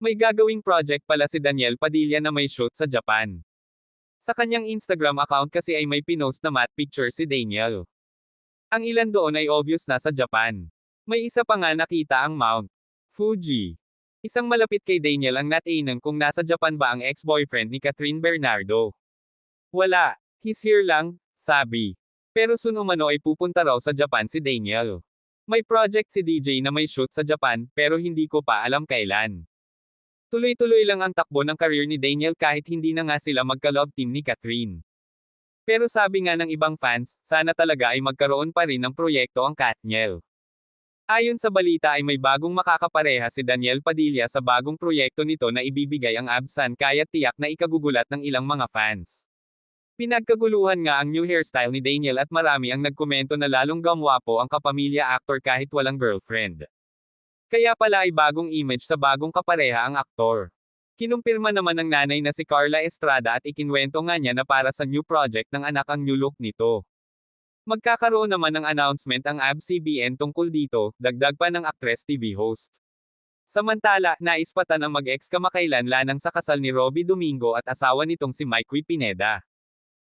May gagawing project pala si Daniel Padilla na may shoot sa Japan. Sa kanyang Instagram account kasi ay may pinost na matte picture si Daniel. Ang ilan doon ay obvious na sa Japan. May isa pa nga nakita ang Mount Fuji. Isang malapit kay Daniel ang natinang kung nasa Japan ba ang ex-boyfriend ni Catherine Bernardo. Wala, he's here lang, sabi. Pero soon umano ay pupunta raw sa Japan si Daniel. May project si DJ na may shoot sa Japan, pero hindi ko pa alam kailan. Tuloy-tuloy lang ang takbo ng career ni Daniel kahit hindi na nga sila magka-love team ni Catherine. Pero sabi nga ng ibang fans, sana talaga ay magkaroon pa rin ng proyekto ang Katniel. Ayon sa balita ay may bagong makakapareha si Daniel Padilla sa bagong proyekto nito na ibibigay ang Absan kaya't tiyak na ikagugulat ng ilang mga fans. Pinagkaguluhan nga ang new hairstyle ni Daniel at marami ang nagkomento na lalong gamwapo ang kapamilya actor kahit walang girlfriend. Kaya pala ay bagong image sa bagong kapareha ang aktor. Kinumpirma naman ng nanay na si Carla Estrada at ikinwento nga niya na para sa new project ng anak ang new look nito. Magkakaroon naman ng announcement ang ABS-CBN tungkol dito, dagdag pa ng actress TV host. Samantala, naispatan ang mag-ex kamakailan lanang sa kasal ni Robby Domingo at asawa nitong si Mikey Pineda.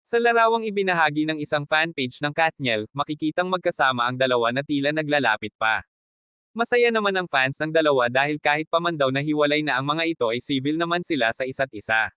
Sa larawang ibinahagi ng isang fanpage ng Katniel, makikitang magkasama ang dalawa na tila naglalapit pa. Masaya naman ang fans ng dalawa dahil kahit pa man daw na hiwalay na ang mga ito ay civil naman sila sa isa't isa.